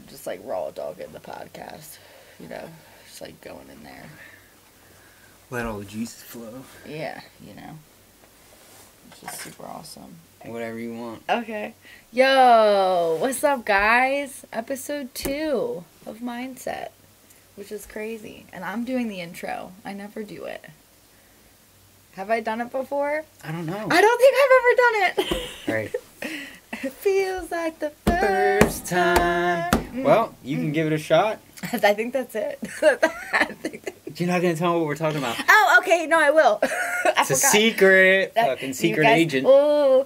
just like raw dogging the podcast, you know, just like going in there. Let all the juices flow. Yeah, you know. It's just super awesome. Whatever you want. Okay. Yo, what's up, guys? Episode 2 of Mindset, which is crazy. And I'm doing the intro. I never do it. Have I done it before? I don't know. I don't think I've ever done it. Right. It feels like the first time. Well, you can give it a shot. I think that's it. You're not going to tell me what we're talking about. Oh, okay. No, I will. It's a secret. Fucking secret agent. Ooh.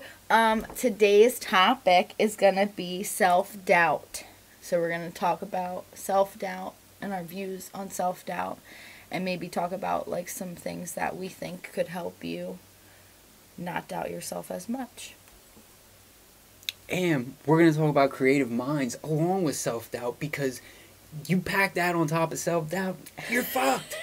Today's topic is going to be self-doubt. So we're going to talk about self-doubt and our views on self-doubt. And maybe talk about like some things that we think could help you not doubt yourself as much. And we're going to talk about creative minds along with self-doubt, because you pack that on top of self-doubt, you're fucked.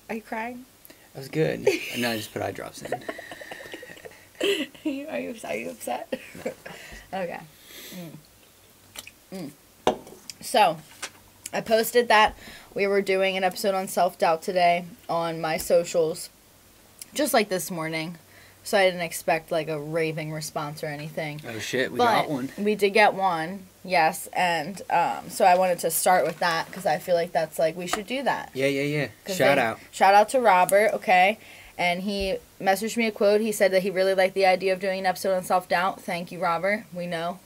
Are you crying? That was good. And now I just put eye drops in. Are you upset? No. Okay. So, I posted that we were doing an episode on self-doubt today on my socials, just like this morning. So I didn't expect like a raving response or anything. Oh shit, we But got one. We did get one, yes. And so I wanted to start with that because I feel like that's like, we should do that. Yeah. Shout out. Shout out to Robert, okay? And he messaged me a quote. He said that he really liked the idea of doing an episode on self-doubt. Thank you, Robert. We know.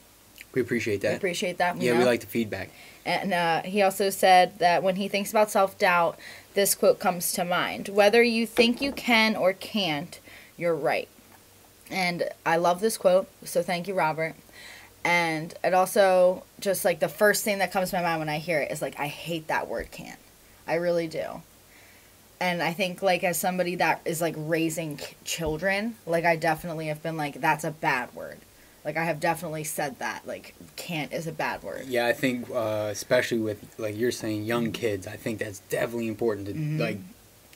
We appreciate that. We appreciate that. We like the feedback. And he also said that when he thinks about self-doubt, this quote comes to mind. Whether you think you can or can't, you're right. And I love this quote, so thank you, Robert. And it also, just like the first thing that comes to my mind when I hear it is like, I hate that word can't. I really do. And I think, like, as somebody that is, like, raising children, like, I definitely have been like, that's a bad word. Like, I have definitely said that, like, can't is a bad word. Yeah, I think, especially with, like you're saying, young kids, I think that's definitely important to, like...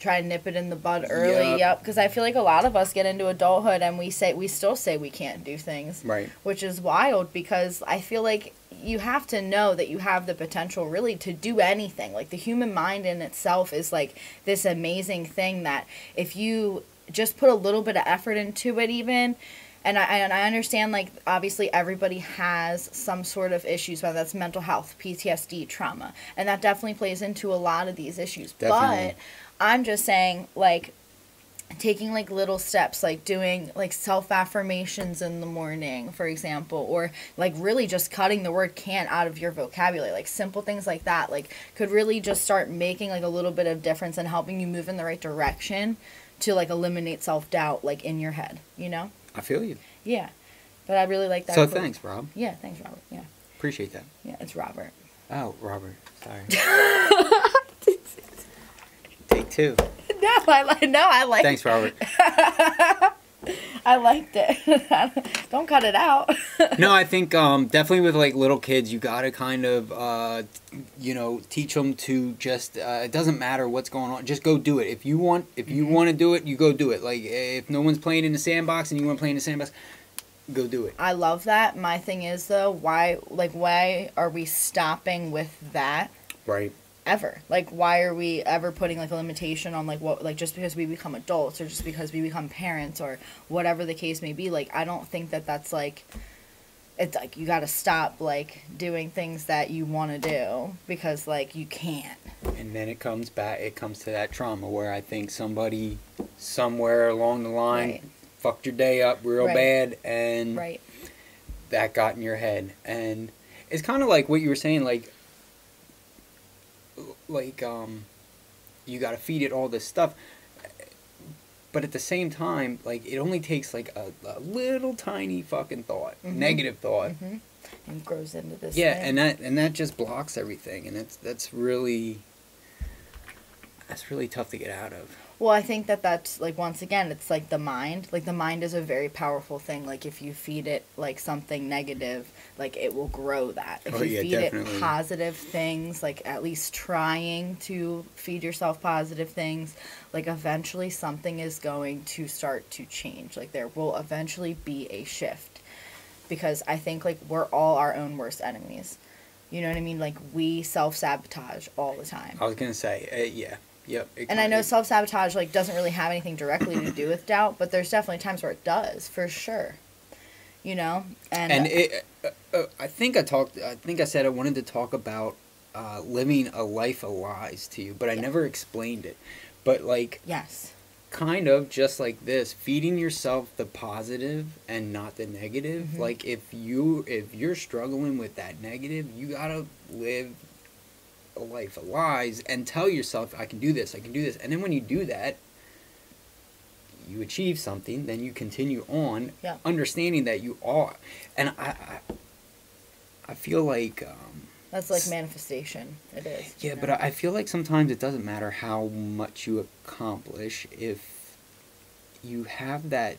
Try to nip it in the bud early, yep. Because I feel like a lot of us get into adulthood and we still say we can't do things. Right. Which is wild, because I feel like you have to know that you have the potential really to do anything. Like, the human mind in itself is like this amazing thing that if you just put a little bit of effort into it even... And I understand, like, obviously everybody has some sort of issues, whether that's mental health, PTSD, trauma. And that definitely plays into a lot of these issues. Definitely. But I'm just saying, like, taking, like, little steps, like doing, like, self-affirmations in the morning, for example. Or, like, really just cutting the word can't out of your vocabulary. Like, simple things like that, like, could really just start making, like, a little bit of difference and helping you move in the right direction to, like, eliminate self-doubt, like, in your head, you know? I feel you. Yeah. But I really like that. So quote. thanks, Rob. Yeah, thanks, Robert. Yeah. Appreciate that. Yeah, it's Robert. Oh, Robert. Sorry. Take 2. I like Thanks, Robert. I liked it. Don't cut it out. No, I think definitely with like little kids, you gotta kind of teach them to just it doesn't matter what's going on, just go do it. If you want to do it, you go do it. Like, if no one's playing in the sandbox and you want to play in the sandbox, go do it. I love that. My thing is though, why are we stopping with that? Right. Ever. Like, why are we ever putting like a limitation on like what, like, just because we become adults or just because we become parents or whatever the case may be? Like, I don't think that that's like, it's like you got to stop like doing things that you want to do because like you can't. And then it comes to that trauma where I think somebody somewhere along the line fucked your day up real bad, and that got in your head. And it's kind of like what you were saying, like you got to feed it all this stuff, but at the same time, like, it only takes like a little tiny fucking thought, negative thought, and grows into this thing. thing. and that just blocks everything, and that's really tough to get out of. Well, I think that that's, like, once again, it's like the mind. Like, the mind is a very powerful thing. Like, if you feed it, like, something negative, like, it will grow that. If Oh, you yeah, feed definitely. it positive things, like, at least trying to feed yourself positive things, like, eventually something is going to start to change. Like, there will eventually be a shift. Because I think, like, we're all our own worst enemies. You know what I mean? Like, we self-sabotage all the time. I was gonna say, yeah, yep. And I know self-sabotage, like, doesn't really have anything directly to do with doubt, but there's definitely times where it does, for sure. You know? And I think I said I wanted to talk about living a life of lies to you, but I never explained it. But, like, yes. kind of just like this, feeding yourself the positive and not the negative. Mm-hmm. Like, if you're struggling with that negative, you gotta live a life of lies and tell yourself, I can do this, and then when you do that, you achieve something, then you continue on, Yeah. understanding that you are. And I feel like That's like manifestation. It is. yeah, you know? but I feel like sometimes it doesn't matter how much you accomplish if you have that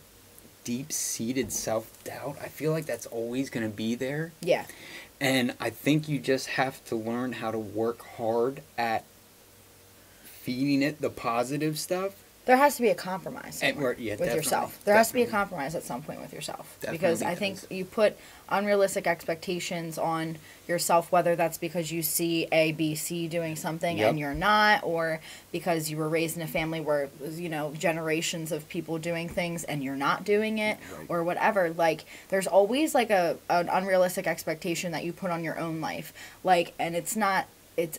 deep-seated self-doubt. I feel like that's always going to be there. Yeah. And I think you just have to learn how to work hard at feeding it the positive stuff. There has to be a compromise And somewhere yeah, with yourself. There has to be a compromise at some point with yourself. Because I think you put unrealistic expectations on yourself, whether that's because you see A, B, C doing something and you're not, or because you were raised in a family where, you know, generations of people doing things and you're not doing it, or whatever. Like, there's always, like, an unrealistic expectation that you put on your own life. Like, and it's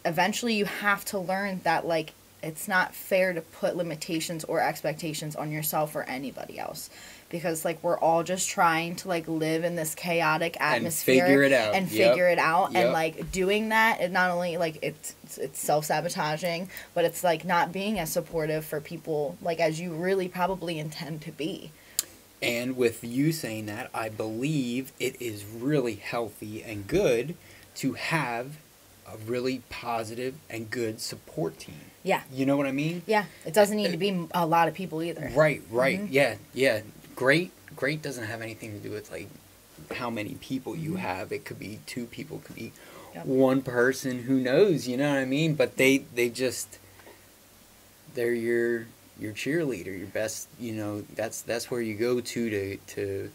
eventually you have to learn that, like, it's not fair to put limitations or expectations on yourself or anybody else, because, like, we're all just trying to, like, live in this chaotic atmosphere and figure it out. And, like, doing that, it not only, like, it's self-sabotaging, but it's, like, not being as supportive for people, like, as you really probably intend to be. And with you saying that, I believe it is really healthy and good to have a really positive and good support team. Yeah. You know what I mean? Yeah. It doesn't need to be a lot of people either. Right. Mm-hmm. Yeah. Great doesn't have anything to do with, like, how many people you have. It could be 2 people, it could be one person, who knows, you know what I mean? But they're your cheerleader, your best, you know, that's where you go to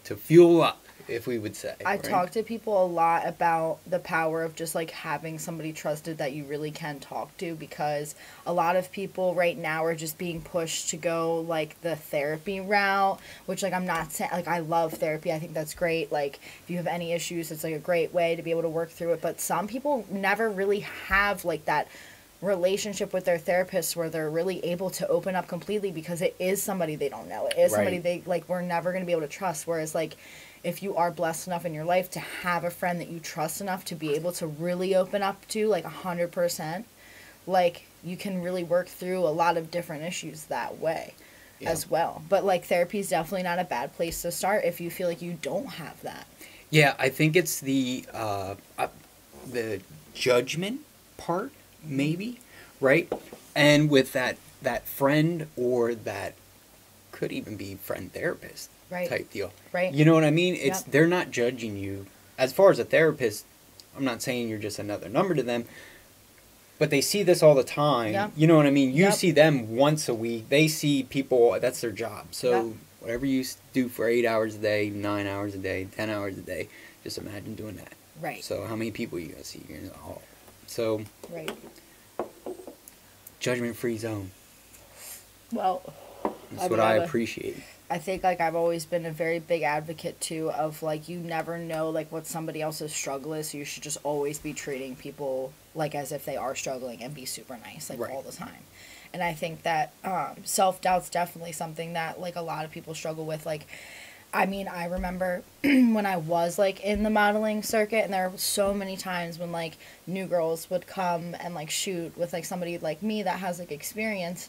fuel up, if we would say. I talk to people a lot about the power of just, like, having somebody trusted that you really can talk to, because a lot of people right now are just being pushed to go, like, the therapy route, which, like, I'm not saying, like, I love therapy. I think that's great. Like, if you have any issues, it's, like, a great way to be able to work through it. But some people never really have, like, that relationship with their therapist where they're really able to open up completely, because it is somebody they don't know. It is somebody they, like, we're never going to be able to trust. Whereas, like, if you are blessed enough in your life to have a friend that you trust enough to be able to really open up to, like, 100%, like, you can really work through a lot of different issues that way as well. But, like, therapy is definitely not a bad place to start if you feel like you don't have that. Yeah, I think it's the judgment part, maybe, right? And with that friend, or that could even be friend therapist type deal. Right. You know what I mean? They're not judging you. As far as a therapist, I'm not saying you're just another number to them, but they see this all the time. Yep. You know what I mean? You see them once a week. They see people, that's their job. So whatever you do for 8 hours a day, 9 hours a day, 10 hours a day, just imagine doing that. Right. So how many people are you going to see? So judgment-free zone. Well, that's what I appreciate. I think, like, I've always been a very big advocate, too, of, like, you never know, like, what somebody else's struggle is, so you should just always be treating people, like, as if they are struggling, and be super nice, like, all the time. And I think that self-doubt's definitely something that, like, a lot of people struggle with. Like, I mean, I remember when I was, like, in the modeling circuit, and there were so many times when, like, new girls would come and, like, shoot with, like, somebody like me that has, like, experience.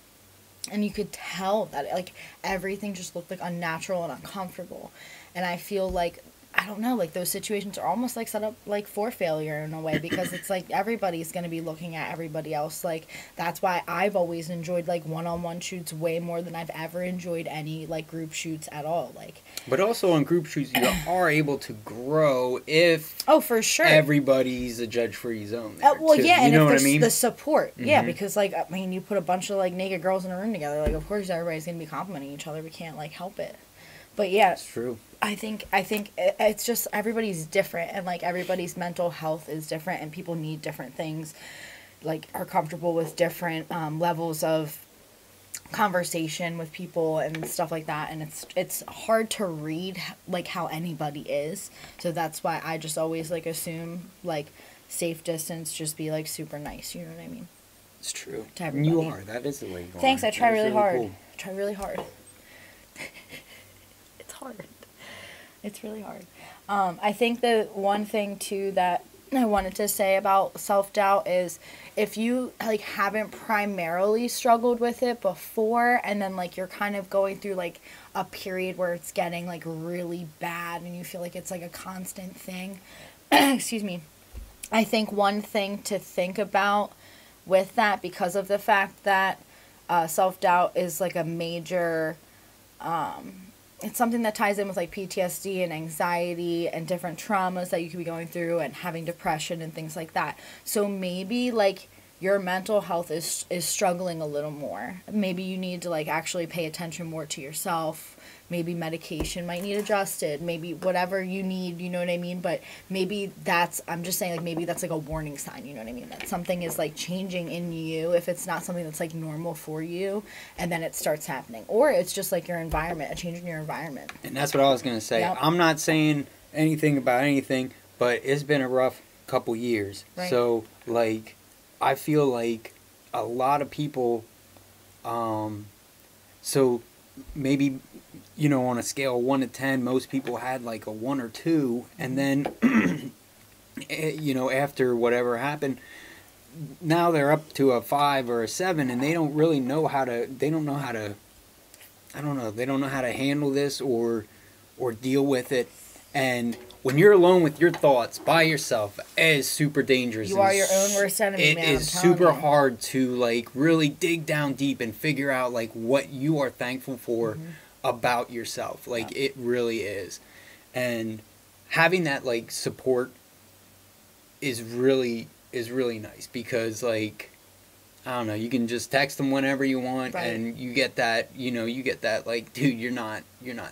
And you could tell that, like, everything just looked, like, unnatural and uncomfortable. And I feel like I don't know, like those situations are almost like set up like for failure in a way, because it's like everybody's going to be looking at everybody else. Like that's why I've always enjoyed like one-on-one shoots way more than I've ever enjoyed any like group shoots at all. Like, but also on group shoots, you are able to grow if for sure everybody's a judge-free zone there, well, too. yeah, You and know if what I there's mean? the support, yeah, Mhm. because like I mean, you put a bunch of like naked girls in a room together, like of course everybody's gonna be complimenting each other. We can't like help it. But yeah, That's true. I think it's just everybody's different, and like everybody's mental health is different, and people need different things, like are comfortable with different levels of conversation with people and stuff like that, and it's hard to read like how anybody is. So that's why I just always like assume like safe distance, just be like super nice. You know what I mean? It's true. To everybody. You are. That is the way you are. Thanks. I try That is really hard. cool. I try really hard. It's hard. It's really hard. I think the one thing too that I wanted to say about self-doubt is if you like haven't primarily struggled with it before, and then like you're kind of going through like a period where it's getting like really bad and you feel like it's like a constant thing. Excuse me. I think one thing to think about with that, because of the fact that self-doubt is like a major it's something that ties in with like PTSD and anxiety and different traumas that you could be going through and having depression and things like that. So maybe like your mental health is struggling a little more. Maybe you need to like actually pay attention more to yourself. Maybe medication might need adjusted. Maybe whatever you need, you know what I mean? But maybe I'm just saying like maybe that's like a warning sign, you know what I mean? That something is like changing in you if it's not something that's like normal for you, and then it starts happening. Or it's just like your environment, a change in your environment. And that's what I was going to say. Yep. I'm not saying anything about anything, but it's been a rough couple years. Right. So, like, I feel like a lot of people, so maybe, you know, on a scale of 1 to 10, most people had like a 1 or 2, and then, you know, after whatever happened, now they're up to a 5 or a 7, and they don't really know how to, I don't know, they don't know how to handle this or deal with it. And when you're alone with your thoughts by yourself, it is super dangerous. You are your own worst enemy, man. It is I'm telling super you. hard to like really dig down deep and figure out like what you are thankful for about yourself. Like it really is. And having that like support is really nice, because like I don't know, you can just text them whenever you want, Right. and you get that, you know, like, dude, you're not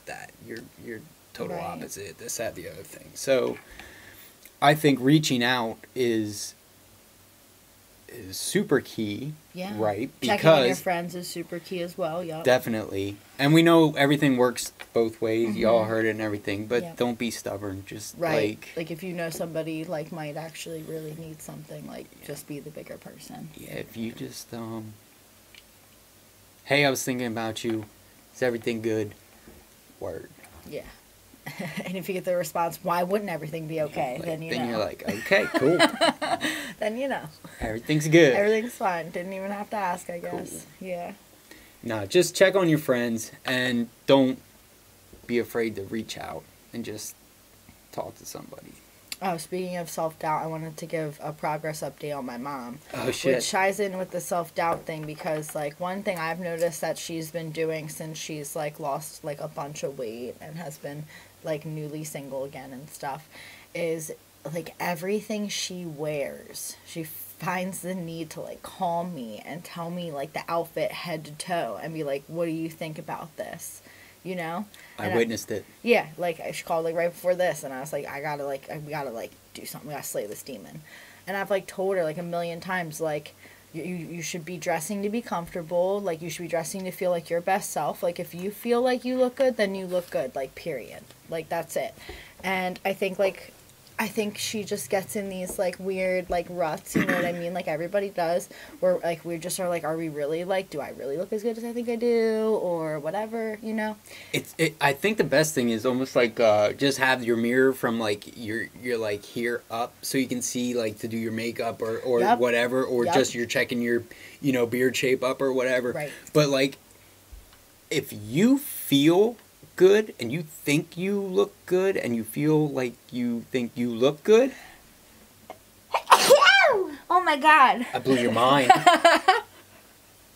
that. You're total Right. opposite, this, that, the other thing. So I think reaching out is super key, Yeah. right? Checking on your Because friends is super key as well. Yep. definitely, and we know everything works both ways. Y'all heard it and everything, but Yep. don't be stubborn. Just Right. Like if you know somebody like might actually really need something, like just be the bigger person. yeah, if you just hey, I was thinking about you. Is everything good? Word. Yeah. And if you get the response, why wouldn't everything be okay? Like, then you then know. you're like, okay, cool. Then you know. Everything's good. Everything's fine. Didn't even have to ask, I guess. Yeah. No, just check on your friends and don't be afraid to reach out and just talk to somebody. Oh, speaking of self-doubt, I wanted to give a progress update on my mom. Oh, shit. Which ties in with the self-doubt thing, because, like, one thing I've noticed that she's been doing since she's, like, lost, like, a bunch of weight and has been, like, newly single again and stuff, is, like, everything she wears, she finds the need to, like, call me and tell me, like, the outfit head to toe and be like, what do you think about this? You know? I witnessed it. Yeah, like she called like right before this, and I was like, we gotta like do something. We gotta slay this demon. And I've like told her like a million times, like you should be dressing to be comfortable. Like you should be dressing to feel like your best self. Like if you feel like you look good, then you look good. Like period. Like that's it. And I think she just gets in these like weird like ruts, you know what I mean? Like everybody does, where like we just are like, are we really like, do I really look as good as I think I do, or whatever, you know? I think the best thing is almost like just have your mirror from like your like here up, so you can see like to do your makeup or Yep. whatever, or Yep. just you're checking your, you know, beard shape up or whatever. Right. But like if you feel good and you think you look good and you feel like you think you look good. Oh my God. I blew your mind.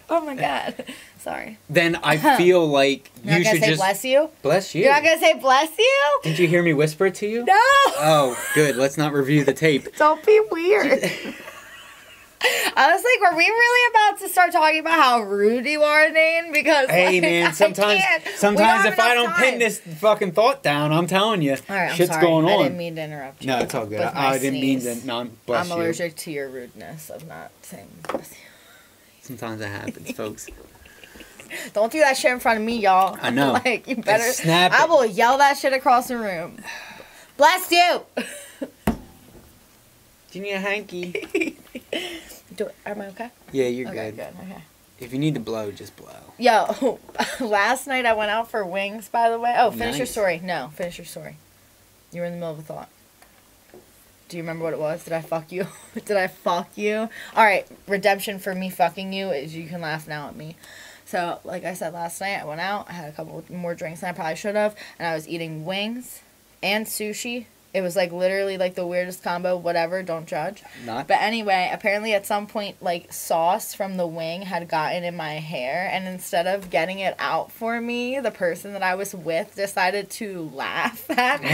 Oh my God. Sorry. Then I feel like You're you not should gonna say just bless you? bless you. You're not gonna say bless you? Did you hear me whisper it to you? No. Oh, good. Let's not review the tape. Don't be weird. I was like, were we really about to start talking about how rude you are, Dane? Because Hey, like, man, sometimes if I don't pin this fucking thought down, I'm telling you, all right, shit's I'm sorry. going on. I didn't mean to interrupt you. No, it's all good. with my I didn't mean sneeze. to. No, bless I'm you. allergic to your rudeness of not saying bless you. Sometimes it happens, folks. Don't do that shit in front of me, y'all. I know. Like, you better. Just snap I it. will yell that shit across the room. Bless you. Do you need a hanky? Am I okay? Yeah, you're Okay, good. good. Okay. If you need to blow, just blow. Yo, last night I went out for wings, by the way. Oh, finish your Nice. story. No, finish your story. You were in the middle of a thought. Do you remember what it was? Did I fuck you? Did I fuck you? Alright, redemption for me fucking you is you can laugh now at me. So, like I said last night, I went out, I had a couple more drinks than I probably should have, and I was eating wings and sushi. It was like literally like the weirdest combo, whatever, don't judge. Not. But anyway, apparently at some point, like, sauce from the wing had gotten in my hair, and instead of getting it out for me, the person that I was with decided to laugh at me.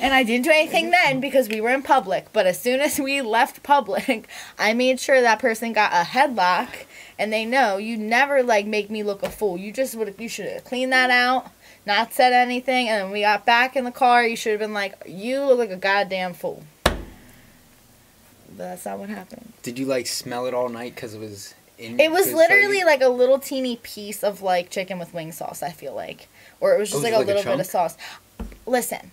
and I didn't do anything then because we were in public, but as soon as we left public, I made sure that person got a headlock, and they know you never, like, make me look a fool. You should have cleaned that out. Not said anything, and when we got back in the car, you should have been like, you look like a goddamn fool. But that's not what happened. Did you like smell it all night because it was in? It was literally like a little teeny piece of like chicken with wing sauce, I feel like. Or it was just like a little bit of sauce. Listen,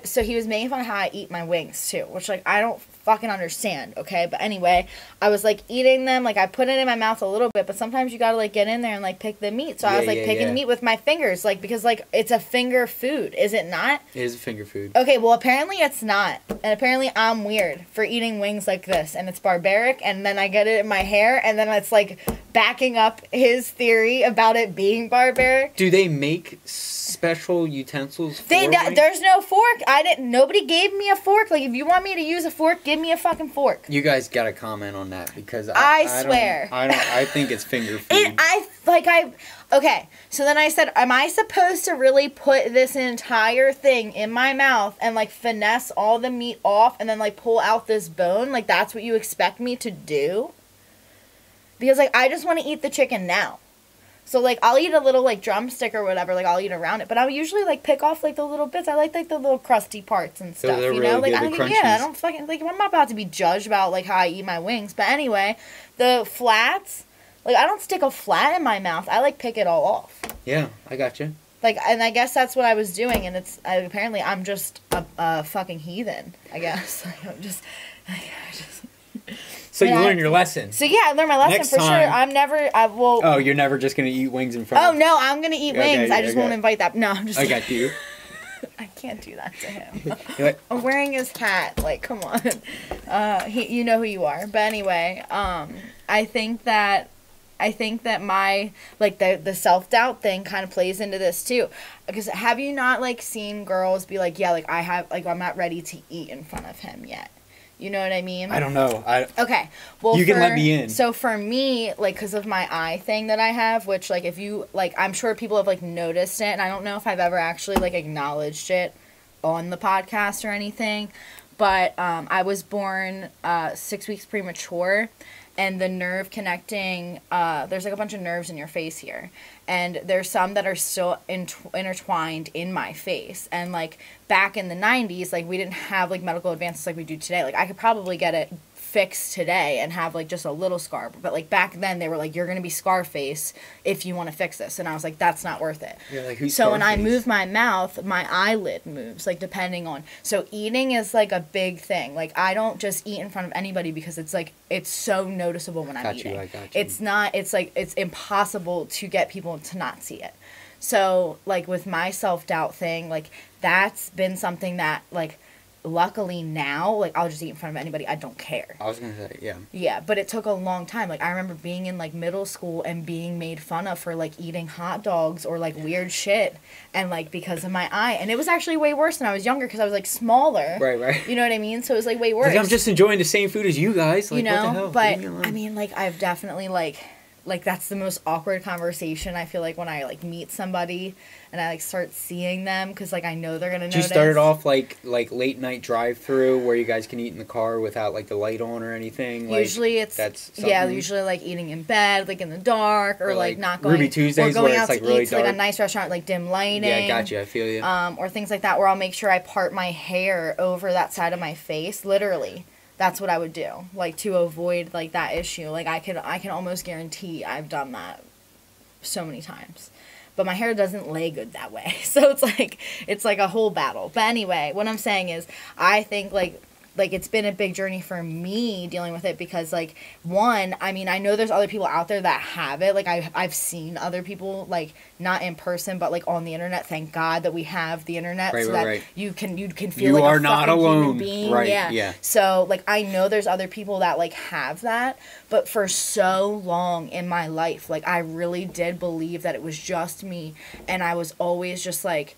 so he was making fun of how I eat my wings too, which like I don't fucking understand, okay? But anyway, I was like eating them, like I put it in my mouth a little bit, but sometimes you gotta like get in there and like pick the meat. So I was like picking the meat with my fingers, like because like it's a finger food, is it not? It is a finger food. Okay, well apparently it's not. And apparently I'm weird for eating wings like this, and it's barbaric, and then I get it in my hair, and then it's like backing up his theory about it being barbaric. Do they make special utensils for wings? There's no fork. Nobody gave me a fork. Like, if you want me to use a fork, give me a fucking fork. You guys gotta comment on that because I swear. I think it's finger food. Okay, so then I said, am I supposed to really put this entire thing in my mouth and, like, finesse all the meat off and then, like, pull out this bone? Like, that's what you expect me to do? Because, like, I just want to eat the chicken now. So, like, I'll eat a little, like, drumstick or whatever. Like, I'll eat around it. But I'll usually, like, pick off, like, the little bits. I like the little crusty parts and stuff, they're you really know? Like, good, the I crunchies. don't fucking, like, I'm not about to be judged about, like, how I eat my wings. But anyway, the flats, like, I don't stick a flat in my mouth. I, like, pick it all off. Yeah, I got you. Like, and I guess that's what I was doing. And apparently I'm just a fucking heathen, I guess. So you learned your lesson. So yeah, I learned my lesson Next for sure. time- Oh, you're never just gonna eat wings in front of... no, I'm gonna eat wings. I just okay. won't invite that. No, I'm just... I got you. I can't do that to him. You're like, I'm wearing his hat. Like, come on. You know who you are. But anyway, I think that my, like, the self-doubt thing kind of plays into this too. Because have you not, like, seen girls be like, yeah, like, I'm not ready to eat in front of him yet. You know what I mean? I don't know. Okay. Well, you can let me in. So for me, like, because of my eye thing that I have, which, like, if you, like, I'm sure people have, like, noticed it, and I don't know if I've ever actually, like, acknowledged it on the podcast or anything, but I was born 6 weeks premature, and the nerve connecting, there's, like, a bunch of nerves in your face here, and there's some that are still intertwined in my face, and, like, back in the 90s, like, we didn't have, like, medical advances like we do today. Like, I could probably get it fixed today and have, like, just a little scar, but, like, back then, they were like, you're gonna be Scarface if you want to fix this, and I was like, that's not worth it. You're like, who's So when I Scarface? move my mouth, my eyelid moves, like, depending on, so eating is, like, a big thing. Like, I don't just eat in front of anybody because it's, like, it's so noticeable when I'm eating. I got you. It's not, it's, like, it's impossible to get people to not see it. So, like, with my self-doubt thing, like, that's been something that, like, luckily now, like, I'll just eat in front of anybody. I don't care. I was gonna say, yeah. Yeah, but it took a long time. Like, I remember being in, like, middle school and being made fun of for, like, eating hot dogs or, like, weird shit. And, like, because of my eye. And it was actually way worse when I was younger because I was, like, smaller. Right. You know what I mean? So it was, like, way worse. Like, I'm just enjoying the same food as you guys. Like, you know? what the hell? But, I mean, like, I've definitely, like, that's the most awkward conversation, I feel like, when I, like, meet somebody and I, like, start seeing them because, like, I know they're going to notice. Did you start it off, like late night drive-through where you guys can eat in the car without, like, the light on or anything? Like, usually it's, usually, like, eating in bed, like, in the dark, or like, not going. Ruby Tuesdays or going where out it's, like, to really eat to, dark. like, a nice restaurant, like, dim lighting. Yeah, gotcha. I feel you. Or things like that where I'll make sure I part my hair over that side of my face, literally. That's what I would do, like, to avoid, like, that issue. Like, I can almost guarantee I've done that so many times. But my hair doesn't lay good that way. So it's like a whole battle. But anyway, what I'm saying is, I think, like it's been a big journey for me dealing with it because, like, one, I mean, I know there's other people out there that have it. Like, I've seen other people, like, not in person, but, like, on the internet. Thank God that we have the internet so that you can feel you like are a not fucking alone. human being. Right, yeah. yeah. So, like, I know there's other people that, like, have that, but for so long in my life, like, I really did believe that it was just me, and I was always just, like,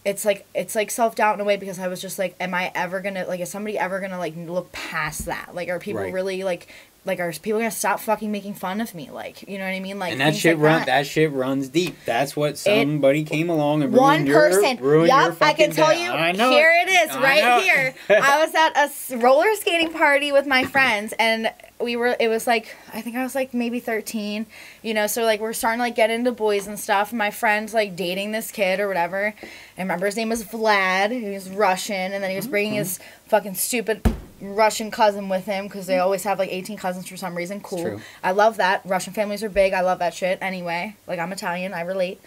it's like self-doubt in a way because I was just like, am I ever gonna, like, is somebody ever gonna, like, look past that? Like, are people really, like, are people gonna stop fucking making fun of me? Like, you know what I mean? Like, and that shit that shit runs deep. That's what somebody came along and ruined your fucking I can tell day. you, I know here it is, right here. I was at a roller skating party with my friends, and it was like, I think I was like maybe 13, you know, so like we're starting to like get into boys and stuff. And my friend's like dating this kid or whatever. I remember his name was Vlad. He was Russian, and then he was bringing his fucking stupid Russian cousin with him because they always have like 18 cousins for some reason. Cool. I love that. Russian families are big. I love that shit. Anyway, like, I'm Italian. I relate.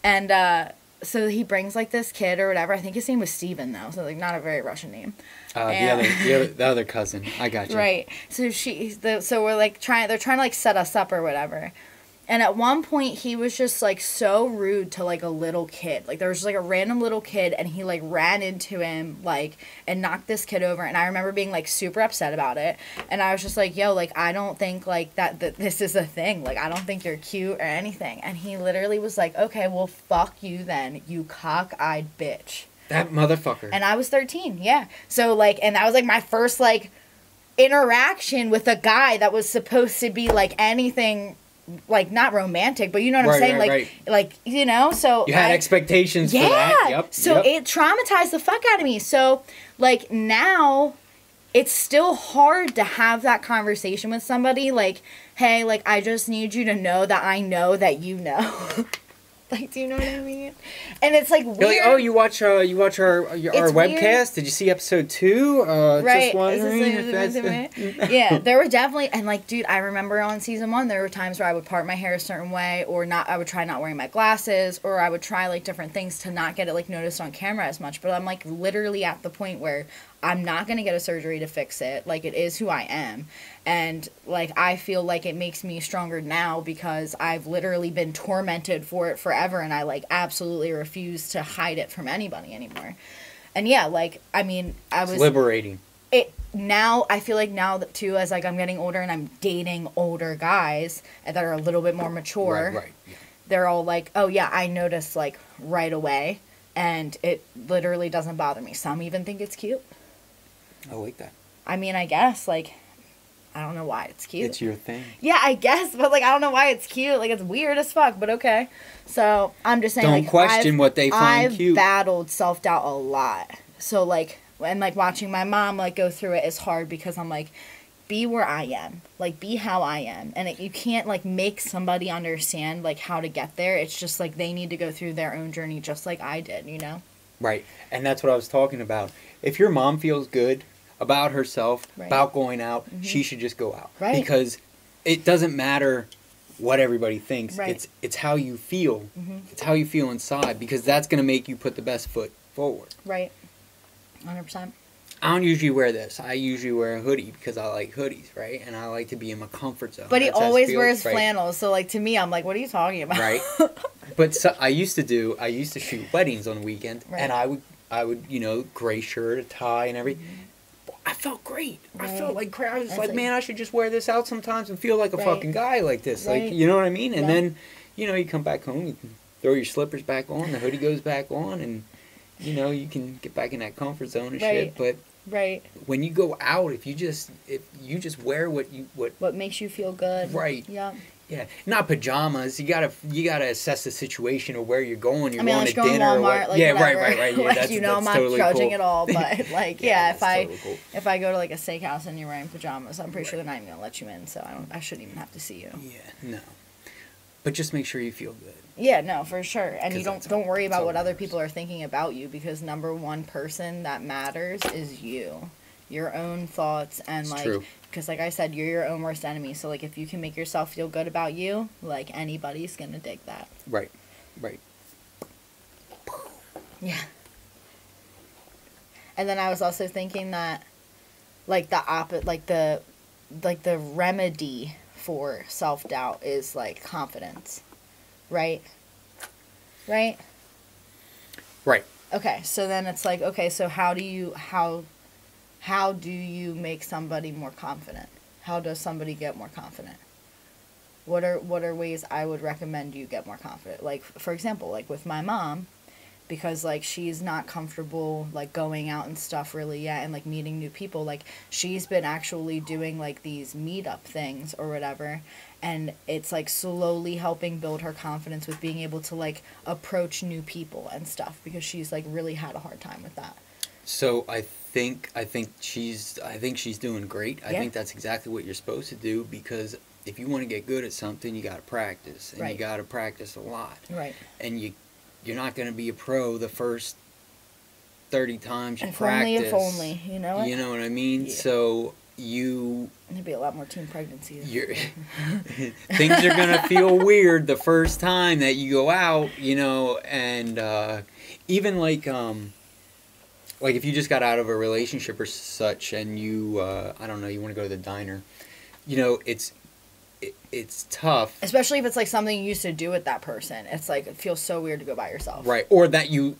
And so he brings like this kid or whatever. I think his name was Steven though, so like not a very Russian name. The other cousin. I got you. Right. So so we're like they're trying to like set us up or whatever. And at one point, he was just, like, so rude to, like, a little kid. Like, there was, like, a random little kid, and he, like, ran into him, like, and knocked this kid over. And I remember being, like, super upset about it. And I was just like, yo, like, I don't think, like, that this is a thing. Like, I don't think you're cute or anything. And he literally was like, okay, well, fuck you then, you cock-eyed bitch. That motherfucker. And I was 13, yeah. So, like, and that was, like, my first, like, interaction with a guy that was supposed to be, like, anything, like, not romantic, but you know what I'm saying? Like, you know, so you had expectations for that. Yep. So it traumatized the fuck out of me. So, like, now it's still hard to have that conversation with somebody. Like, hey, like, I just need you to know that I know that you know. Like, do you know what I mean? And it's like weird. You're like, oh, you watch our webcast? Weird. Did you see episode 2? Right. Just wondering if that's yeah, there were definitely, and like, dude, I remember on season 1 there were times where I would part my hair a certain way, or not. I would try not wearing my glasses, or I would try like different things to not get it like noticed on camera as much. But I'm like literally at the point where I'm not gonna get a surgery to fix it. Like, it is who I am. And, like, I feel like it makes me stronger now because I've literally been tormented for it forever, and I, like, absolutely refuse to hide it from anybody anymore. And, yeah, like, I mean, It's liberating. Now, I feel like now, that too, as, like, I'm getting older and I'm dating older guys that are a little bit more mature. Right, yeah. They're all like, oh, yeah, I noticed, like, right away. And it literally doesn't bother me. Some even think it's cute. I like that. I mean, I guess, like, I don't know why it's cute. It's your thing. Yeah, I guess, but, like, I don't know why it's cute. Like, it's weird as fuck, but okay. So, I'm just saying, don't like, question what they find cute. I've battled self-doubt a lot. So, like, and, like, watching my mom, like, go through it is hard because I'm, like, be where I am. Like, be how I am. And you can't, like, make somebody understand, like, how to get there. It's just, like, they need to go through their own journey just like I did, you know? Right. And that's what I was talking about. If your mom feels good about herself, about going out, she should just go out. Right. Because it doesn't matter what everybody thinks. Right. It's how you feel. It's how you feel inside, because that's going to make you put the best foot forward. Right. 100%. I don't usually wear this. I usually wear a hoodie because I like hoodies, right? And I like to be in my comfort zone. But he always wears flannels, so, like, to me, I'm like, what are you talking about? Right. But I used to shoot weddings on the weekend, and I would I would, you know, gray shirt, a tie, and everything. I felt great. Right. I felt like crap. I was That's like, like- man, I should just wear this out sometimes and feel like a Right. fucking guy like this. Right. Like, you know what I mean? And Yeah. then, you know, you come back home, you can throw your slippers back on, the hoodie goes back on, and, you know, you can get back in that comfort zone and Right. shit. But Right. when you go out, if you just wear what What makes you feel good? Right. Yeah. yeah, not pajamas. You gotta assess the situation or where you're going. You're I mean, going unless to you're going to dinner. or Walmart, what. like Yeah, whatever. right. Yeah, like, that's, you know, I'm that's not totally judging cool. at all, but like, yeah, if that's I totally cool. if I go to like a steakhouse and you're wearing pajamas, I'm pretty sure they're not even gonna let you in. So I shouldn't even have to see you. Yeah, no. But just make sure you feel good. Yeah, no, for sure. And you 'Cause don't worry that's about all what that other matters. people are thinking about you, because number one person that matters is you. Your own thoughts, and It's like, true. because like I said, you're your own worst enemy. So like, if you can make yourself feel good about you, like anybody's gonna dig that. Right. Yeah. And then I was also thinking that, like the remedy for self-doubt is like confidence, right? Right. Right. Okay, so then it's like, okay, so how do you make somebody more confident? How does somebody get more confident? What are ways I would recommend you get more confident? Like, for example, like with my mom, because like she's not comfortable like going out and stuff really yet, and like meeting new people. Like, she's been actually doing like these meetup things or whatever, and it's like slowly helping build her confidence with being able to like approach new people and stuff, because she's like really had a hard time with that. So I think she's doing great. I Yeah. think that's exactly what you're supposed to do, because if you want to get good at something, you got to practice, and Right. you got to practice a lot. Right. And you're not going to be a pro the first 30 times you If practice. only, you know what? You know what I mean? Yeah. So There'd be a lot more teen pregnancies. things are gonna feel weird the first time that you go out, you know, and even like if you just got out of a relationship or such, and you I don't know, you want to go to the diner, you know, it's tough. Especially if it's like something you used to do with that person. It's like, it feels so weird to go by yourself. Right, or that you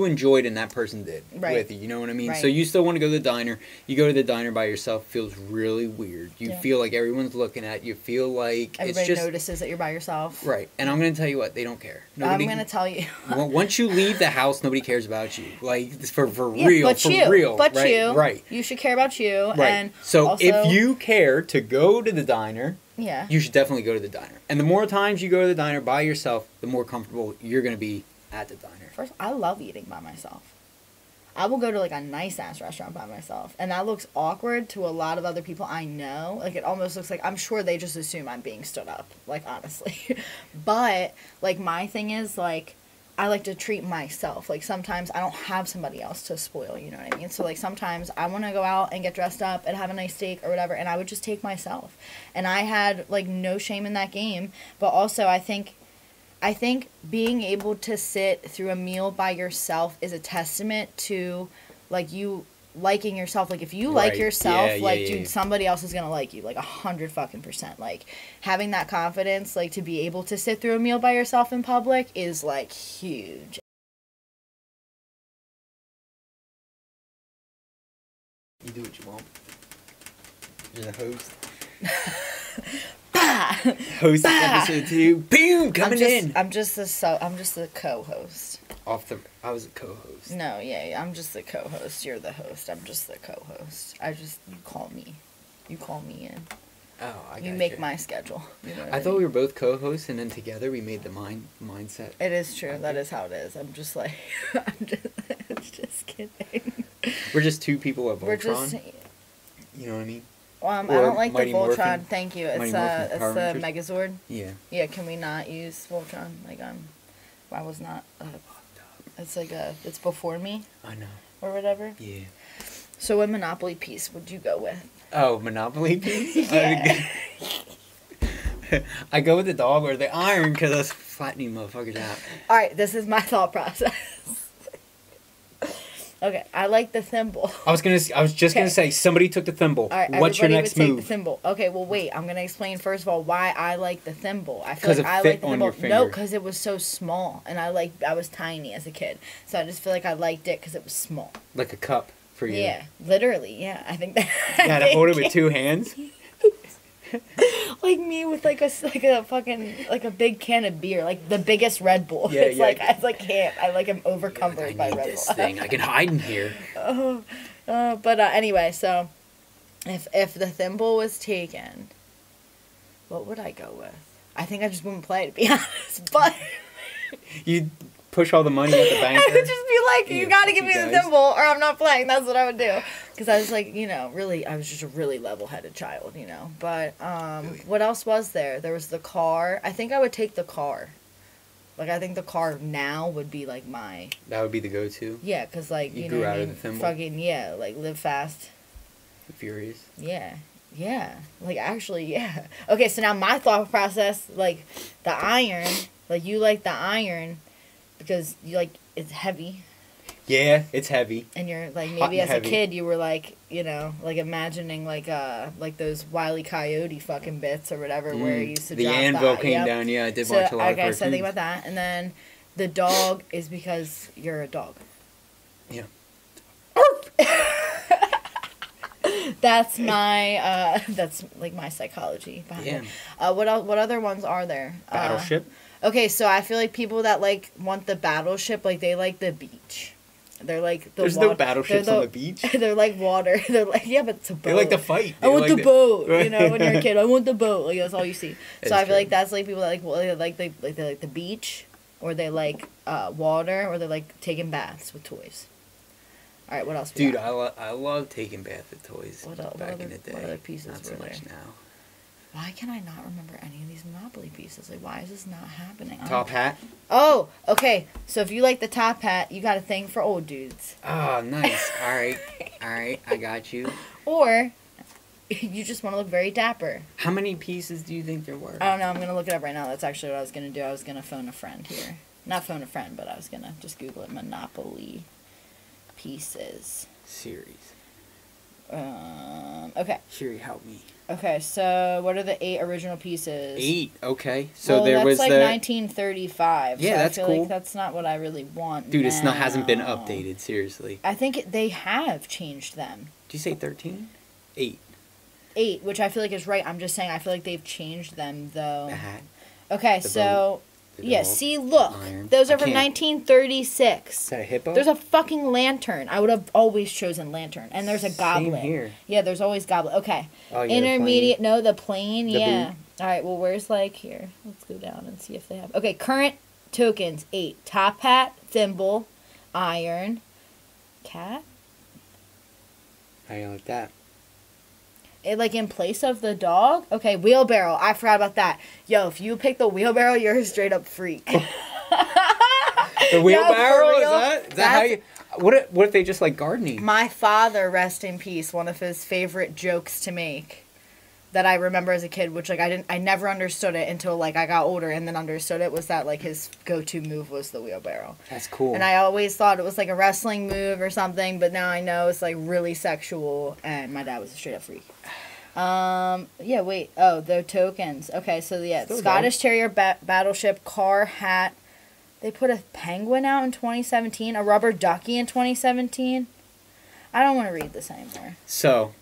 enjoyed and that person did Right. with you. You know what I mean? Right. So you still want to go to the diner. You go to the diner by yourself. Feels really weird. You Yeah. feel like everyone's looking at you. Feel like Everybody it's just notices that you're by yourself. right. And I'm gonna tell you what, they don't care. I'm gonna tell you. Once you leave the house, nobody cares about you. Like for Yeah, real, but for you, real. but right, you, right, you should care about you. right. And So also, if you care to go to the diner, yeah, you should definitely go to the diner. And the more times you go to the diner by yourself, the more comfortable you're gonna be at the diner. first, I love eating by myself. I will go to like a nice ass restaurant by myself, and that looks awkward to a lot of other people I know. Like, it almost looks like, I'm sure they just assume I'm being stood up, like, honestly. But like, my thing is like, I like to treat myself. Like, sometimes I don't have somebody else to spoil, you know what I mean? So like, sometimes I want to go out and get dressed up and have a nice steak or whatever, and I would just take myself. And I had like no shame in that game. But also, I think being able to sit through a meal by yourself is a testament to like you liking yourself. Like, if you like Right. yourself, Yeah, like, yeah, dude, yeah. somebody else is gonna like you, like 100%. Like, having that confidence, like, to be able to sit through a meal by yourself in public is like huge. You do what you want. You're the host. Bah! Host of Bah! episode 2. Boom! Coming in. I'm just the co-host. I was a co-host. No, yeah, I'm just the co-host. You're the host. I'm just the co-host. You call me. You call me in. Oh, I got You make my schedule. You know what I thought mean? we were both co-hosts, and then together we made the mindset. It is true. That is how it is. I'm just like, I'm just kidding. We're just two people of We're Voltron. just. You know what I mean? I Or don't like the Mighty Voltron. Morphin. Thank you. Mighty It's Morphin Power the Rangers. Megazord. Yeah. Yeah. Can we not use Voltron? Like, I was not. It's like it's before me I know. or whatever. Yeah. So, what Monopoly piece would you go with? Oh, Monopoly piece? Yeah. I go with the dog or the iron because that's flattening motherfuckers out. All right, this is my thought process. Okay, I like the thimble. I was just gonna say somebody took the thimble. All right, What's your everybody next would take move? the thimble. Okay, well wait. I'm gonna explain first of all why I like the thimble. I feel 'Cause like it I fit like the on thimble. your finger. No, because it was so small, and I was tiny as a kid, so I just feel like I liked it because it was small. Like a cup for you. Yeah, literally. Yeah, I think that. You gotta hold it with 2 hands. Like me with like a fucking like a big can of beer, like the biggest Red Bull. Yeah, it's yeah. like I like can't. I like am overcumbered I by need Red this Bull. thing. I can hide in here. But anyway, so if the thimble was taken, what would I go with? I think I just wouldn't play, to be honest. But You push all the money at the bank. I would just be like, Yeah, you gotta fuck give me you the guys. thimble or I'm not playing. That's what I would do. Because I was like, really, I was just a really level-headed child, But what else was there? There was the car. I think I would take the car. Like, I think the car now would be like my... That would be the go-to. Yeah, because like, You you grew know what out I of mean? the thimble. Fucking, yeah, like live fast. The Furious. Yeah. Yeah. Like, actually, yeah. Okay, so now my thought process, like, the iron, like, you like the iron because you like, it's heavy. Yeah, it's heavy. And you're, like, Hot maybe and as heavy. a kid, you were, like, like, imagining, like those Wile E. Coyote fucking bits or whatever where he used to The drop anvil the... came Yep. down. Yeah, I did So, watch a lot of okay, cartoons. so I think about that. And then the dog is because you're a dog. Yeah. That's my that's like my psychology behind it. What other ones are there? Battleship. Okay, so I feel like people that like want the battleship, like they like the beach. They're like the There's water. no battleships on the beach. They're like water. They're like, yeah, but it's a boat. They like to fight. I want like the boat. When you're a kid, I want the boat. Like that's all you see. So I feel like that's like people that like they like the beach, or they like water, or they like taking baths with toys. All right, what else? Dude, I love taking baths with toys back in the day. What other pieces Not so were much there? now. Why can I not remember any of these Monopoly pieces? Like, why is this not happening? Top hat. Oh, okay. So if you like the top hat, you got a thing for old dudes. Oh, nice. All right. I got you. Or you just want to look very dapper. How many pieces do you think there were? I don't know. I'm going to look it up right now. That's actually what I was going to do. I was going to phone a friend here. Not phone a friend, but I was going to just Google it. Monopoly pieces. Series. Okay. Siri, help me. Okay, so what are the 8 original pieces? 8. Okay. So well, was that's like the 1935. Yeah, so that's I feel cool. like that's not what I really want. Dude, it's not hasn't been now. updated, seriously. I think they have changed them. Did you say 13? 8. 8, which I feel like is right. I'm just saying I feel like they've changed them though. The hat. Okay, The so the yeah, dog, see, look, iron. those I are from can't- 1936. Is that a hippo? There's a fucking lantern. I would have always chosen lantern. And there's a goblin. Same here. Yeah, there's always goblin. Okay. Oh, yeah, Intermediate. No, the plane. The Yeah. boot. All right. Well, where's like here? Let's go down and see if they have. Okay. Current tokens 8. Top hat, thimble, iron, cat. How do you like that? It, like in place of the dog. Okay. Wheelbarrow. I forgot about that. Yo, if you pick the wheelbarrow, you're a straight up freak. The wheelbarrow? for Is real? that how you... What if they just like gardening? My father, rest in peace, one of his favorite jokes to make that I remember as a kid, which like I never understood it until like I got older and then understood it, was that like his go-to move was the wheelbarrow. That's cool. And I always thought it was like a wrestling move or something, but now I know it's like really sexual, and my dad was a straight up freak. Yeah, wait. Oh, the tokens. Okay, so yeah, Still Scottish Terrier, battleship, car, hat. They put a penguin out in 2017, a rubber ducky in 2017. I don't want to read this anymore. So,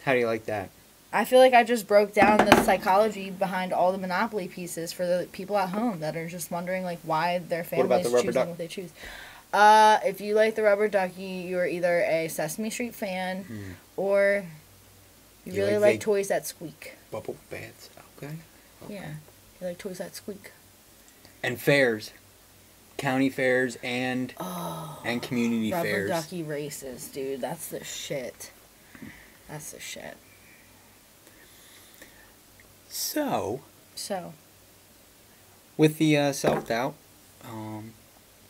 how do you like that? I feel like I just broke down the psychology behind all the Monopoly pieces for the people at home that are just wondering like why their What about families the rubber choosing duck? what they choose. If you like the rubber ducky, you are either a Sesame Street fan or you really like toys that squeak. Bubble baths. Okay. Yeah, you like toys that squeak. And fairs. County fairs and community Rubber fairs. ducky races, dude. That's the shit. That's the shit. So, So, with the self-doubt,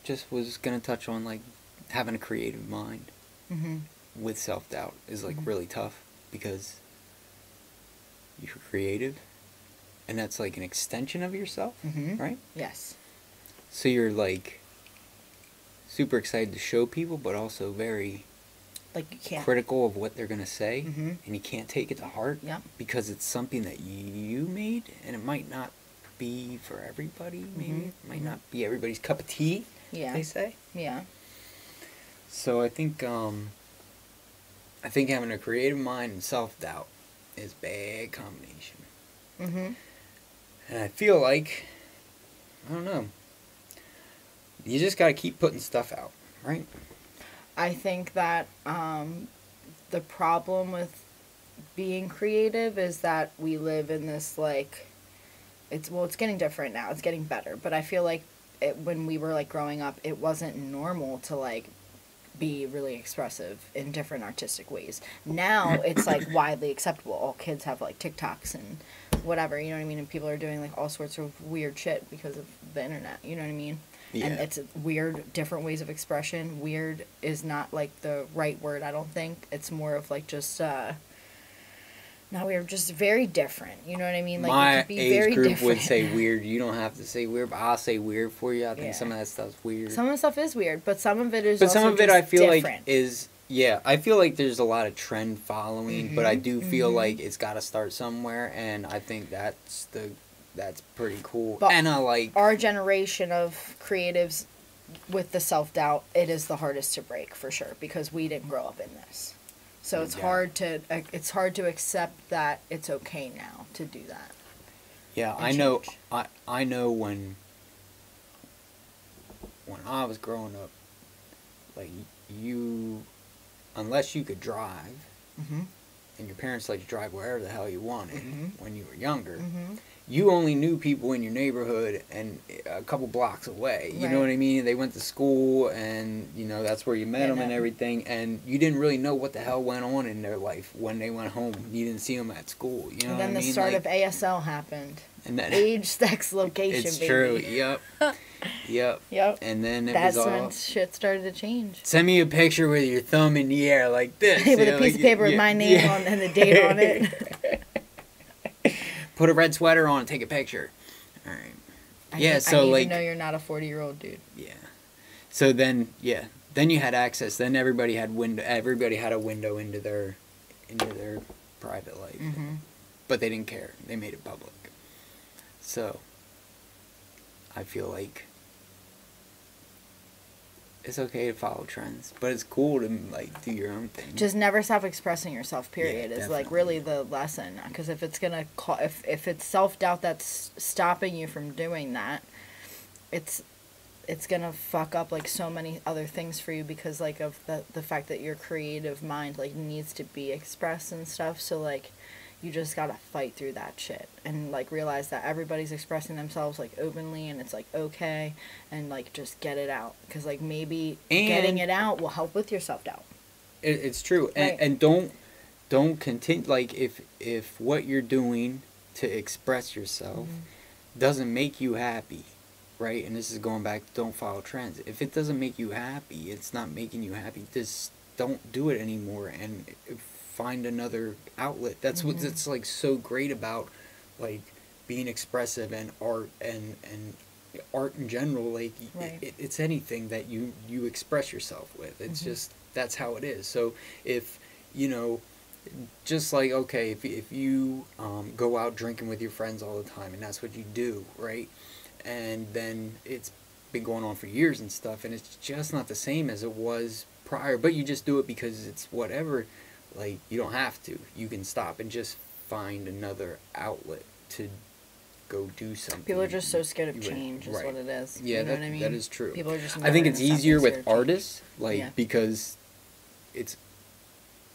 just was going to touch on, like, having a creative mind with self-doubt is, like, really tough because you're creative, and that's, like, an extension of yourself, right? yes. So you're, like, super excited to show people, but also very Like you can't. critical of what they're gonna say, Mm-hmm. and you can't take it to heart. Yep. Because it's something that you made, and it might not be for everybody. Maybe Mm-hmm. it might not be everybody's cup of tea. Yeah. They say. Yeah. So I think having a creative mind and self-doubt is a bad combination. Mm-hmm. And I feel like, I don't know, you just got to keep putting stuff out, right? I think that the problem with being creative is that we live in this, like, it's getting different now. It's getting better. But I feel like when we were, like, growing up, it wasn't normal to, like, be really expressive in different artistic ways. Now it's like widely acceptable. All kids have like TikToks and whatever, you know what I mean? And people are doing like all sorts of weird shit because of the internet, you know what I mean? Yeah. And it's weird, different ways of expression. Weird is not like the right word, I don't think. It's more of like just not weird, just very different. You know what I mean? Like My it could be age very group different. would say weird. You don't have to say weird, but I'll say weird for you. I think Yeah. some of that stuff's weird. Some of the stuff is weird, but some of it is But also some of it just I feel different. like is, yeah, I feel like there's a lot of trend following, but I do feel like it's got to start somewhere, and I think that's pretty cool. But and I like our generation of creatives with the self-doubt, it is the hardest to break for sure because we didn't grow up in this. So it's Yeah. hard to accept that it's okay now to do that. Yeah, and I know. change. I know when I was growing up, like you, unless you could drive, Mm-hmm. and your parents let you drive wherever the hell you wanted when you were younger, Mm-hmm. you only knew people in your neighborhood and a couple blocks away. You know Right. what I mean? They went to school, and that's where you met them and everything, and you didn't really know what the hell went on in their life when they went home. You didn't see them at school. You know And what I then mean? the start Like, of ASL happened. and then Age, sex, location, it's baby. true. Yep. Yep. Yep. And then it That's was all. when shit started to change. Send me a picture with your thumb in the air like this. With you a know, piece like, of paper with yeah, my name yeah. on and the date on it. Put a red sweater on and take a picture. All right. Yeah, so I need like. to know you're not a 40-year-old dude. Yeah. So then, yeah. Then you had access. Then everybody had Everybody had a window into their private life. Mm-hmm. But they didn't care. They made it public. So. I feel like it's okay to follow trends, but it's cool to like do your own thing. Just never stop expressing yourself. Period. Yeah, is like definitely. really the lesson. Because if it's gonna if it's self-doubt that's stopping you from doing that, it's gonna fuck up like so many other things for you because like of the fact that your creative mind like needs to be expressed and stuff. So like you just gotta fight through that shit and like realize that everybody's expressing themselves like openly and it's like okay and like just get it out because like maybe getting it out will help with your self-doubt. It's true. Right. And don't continue, like if what you're doing to express yourself doesn't make you happy, right? And this is going back to don't follow trends. If it doesn't make you happy, it's not making you happy, just don't do it anymore and find another outlet. That's what's like so great about like being expressive and art and art in general. Like Right. it's anything that you express yourself with. It's just that's how it is. So if just like okay, if you go out drinking with your friends all the time and that's what you do, right? And then it's been going on for years and stuff, and it's just not the same as it was prior. But you just do it because it's whatever. Like, you don't have to. You can stop and just find another outlet to go do something. People are just so scared of You would- change is right. what it is. Yeah, you know what I mean? that is true. People are just I think never it's gonna stop easier being with scared of change. artists, like, Yeah. because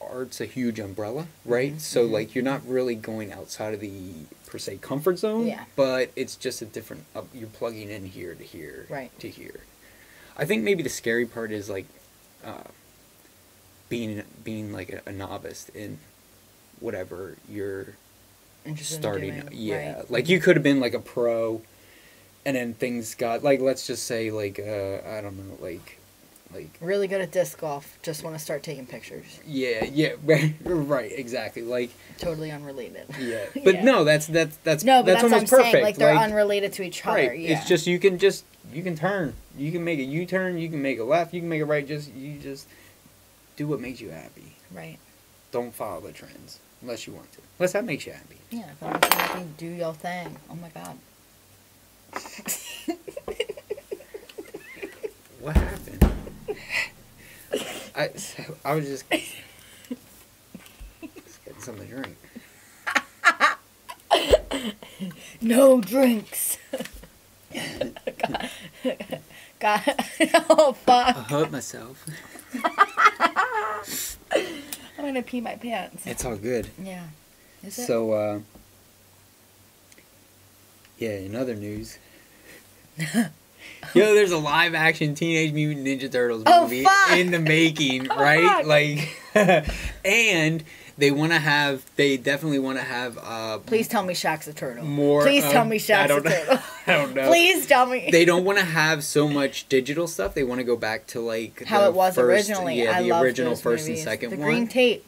art's a huge umbrella, right? So, like, you're not really going outside of the, per se, comfort zone. Yeah. But it's just a different, you're plugging in here to here. Right. To here. I think maybe the scary part is, like, being like a novice in whatever you're Interested in starting. doing, Yeah, right. like you could have been like a pro, and then things got like, let's just say like I don't know, like Like Really good at disc golf. Just want to start taking pictures. yeah, right, exactly. Like Totally unrelated. yeah, but Yeah. no, that's No, but that's that's what I'm almost perfect. saying. Like they're unrelated to each other. Right. Yeah. It's just you can turn. You can make a U-turn. You can make a left. You can make a right. You just do what makes you happy. Right. Don't follow the trends unless you want to. Unless that makes you happy. Yeah. If that makes you happy, do your thing. Oh my God. What happened? I was just getting something to drink. No drinks. God. Oh fuck. I hurt myself. I'm gonna pee my pants. It's all good. Yeah. Is it? So, yeah, in other news. Yo, there's a live action Teenage Mutant Ninja Turtles movie in the making, right? Like, and they definitely want to have, Please tell me Shaq's a turtle. more. Please tell me Shaq's a turtle. I don't know. Please tell me. They don't want to have so much digital stuff. They want to go back to like how it was first, originally. Yeah, I the love original those first movies. and second the one. green tape.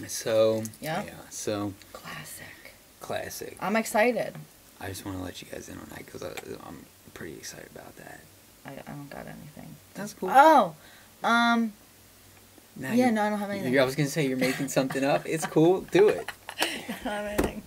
So Yeah. so Classic. classic. I'm excited. I just want to let you guys in on that because I'm pretty excited about that. I don't got anything. That's cool. Oh, Now yeah, no, I don't have anything. I was gonna say you're making something up. It's cool. Do it. I don't have anything.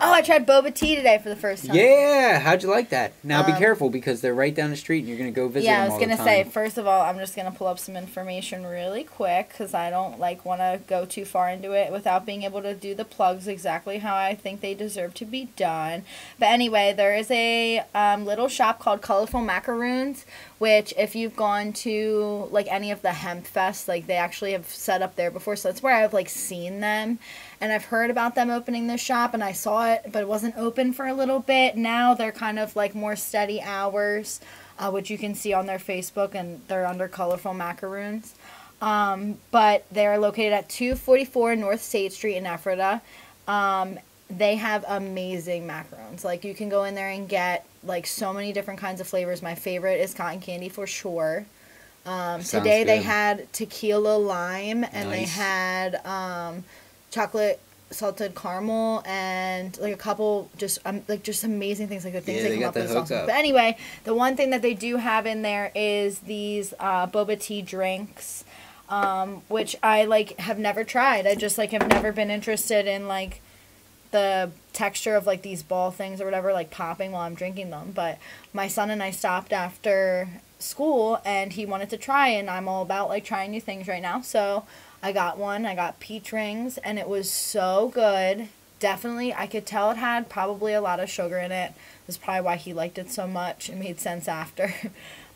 Oh, I tried boba tea today for the first time. Yeah, how'd you like that? Now be careful because they're right down the street and you're gonna go visit Yeah, I them was all the gonna time. say. First of all, I'm just gonna pull up some information really quick because I don't want to go too far into it without being able to do the plugs exactly how I think they deserve to be done. But anyway, there is a little shop called Colorful Macarons, which if you've gone to like any of the hemp fests, like they actually have set up there before, so that's where I've like seen them. And I've heard about them opening this shop, and I saw it, but it wasn't open for a little bit. Now they're kind of like more steady hours, which you can see on their Facebook, and they're under Colorful Macaroons. But they're located at 244 North State Street in Ephrata. They have amazing macarons. Like you can go in there and get like so many different kinds of flavors. My favorite is cotton candy for sure. Today they good. had tequila lime, and they Nice. had chocolate salted caramel and like a couple just amazing things, like the things Yeah, they they come got up the with. Is awesome. hookup. But anyway, the one thing that they do have in there is these boba tea drinks, which I like have never tried. I just like have never been interested in like the texture of like these ball things or whatever, like popping while I'm drinking them. But my son and I stopped after school and he wanted to try, and I'm all about like trying new things right now. So I got one. I got peach rings, and it was so good. Definitely, I could tell it had probably a lot of sugar in it. That's probably why he liked it so much. It made sense after.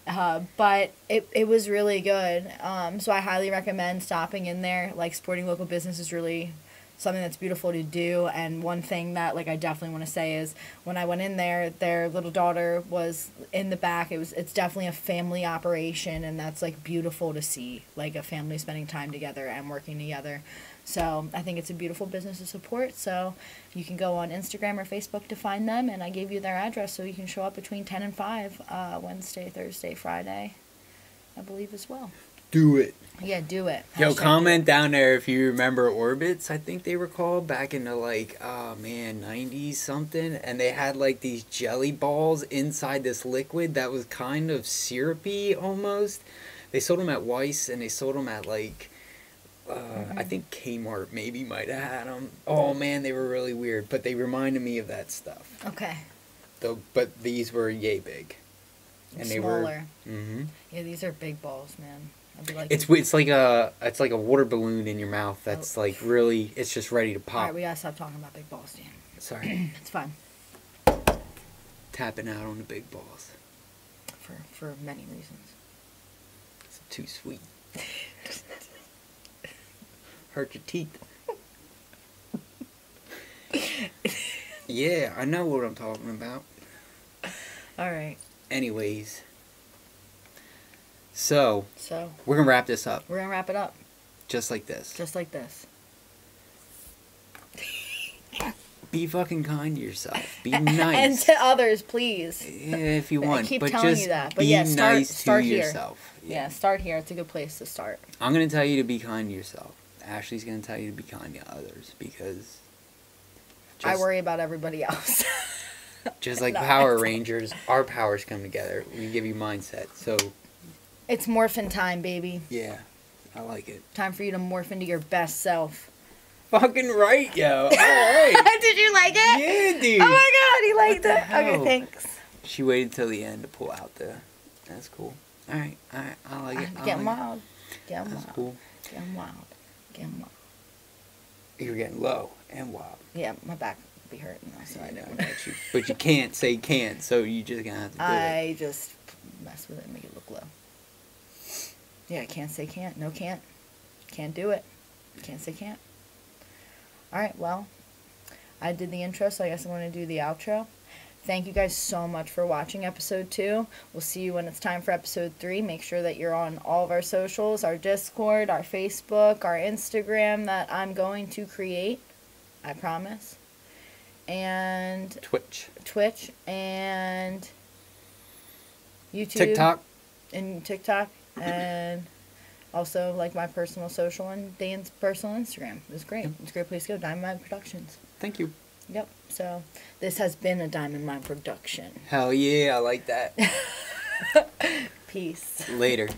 But it was really good. So I highly recommend stopping in there. Like, supporting local business is really something that's beautiful to do. And one thing that like I definitely want to say is when I went in there, their little daughter was in the back. It's definitely a family operation, and that's like beautiful to see, like a family spending time together and working together. So I think it's a beautiful business to support. So you can go on Instagram or Facebook to find them, and I gave you their address so you can show up between 10 and 5 Wednesday, Thursday, Friday, I believe as well. Do it. Yeah, do it. Yo, Hashtag comment down there if you remember Orbits, I think they were called, back in the, like, 90s something. And they had, like, these jelly balls inside this liquid that was kind of syrupy almost. They sold them at Weiss, and they sold them at, like, I think Kmart maybe might have had them. Oh, man, they were really weird. But they reminded me of that stuff. Okay. But these were yay big. And they Smaller. were... Mm-hmm. Yeah, these are big balls, man. I'd be like, It's like a water balloon in your mouth that's like really, it's just ready to all pop. right, we gotta stop talking about big balls, Dan. Sorry. It's fine Tapping out on the big balls. for many reasons. It's too sweet. Hurt your teeth. Yeah, I know what I'm talking about. All right. Anyways. So, So we're gonna wrap this up. we're gonna wrap it up Just like this. just like this. Be fucking kind to yourself. Be And nice. to others, please. Yeah, if you want. I keep but telling just you that. But be yeah, nice start to here. yourself. Yeah, start here. It's a good place to start. I'm going to tell you to be kind to yourself. Ashley's going to tell you to be kind to others because... I worry about everybody else. Just like No, Power Rangers, our powers come together. We give you mindset. So... It's morphin' time, baby. Yeah, I like it. Time for you to morph into your best self. Fucking right, yo. All right. Did you like it? Yeah, dude. Oh my god, he liked What the it. Okay, hell? thanks. She waited till the end to pull out the... That's cool. All right. I like it. Get wild. Get That's wild. cool. Get wild. Get wild. You're getting low and wild. Yeah, my back would be hurting though, so I know don't. that you, but you can't say can't, so you just gonna have to do it. I just mess with it and make it look low. Yeah, can't say can't. No can't. Can't do it. Can't say can't. Alright, well, I did the intro, so I guess I'm going to do the outro. Thank you guys so much for watching episode 2. We'll see you when it's time for episode 3. Make sure that you're on all of our socials, our Discord, our Facebook, our Instagram that I'm going to create. I promise. And Twitch and YouTube. TikTok. And TikTok. And also like my personal social and Dan's personal Instagram. It's great. Yep. It's a great place to go. Diamond Mine Productions. Thank you. Yep. So this has been a Diamond Mine production. Hell yeah, I like that. Peace. Later.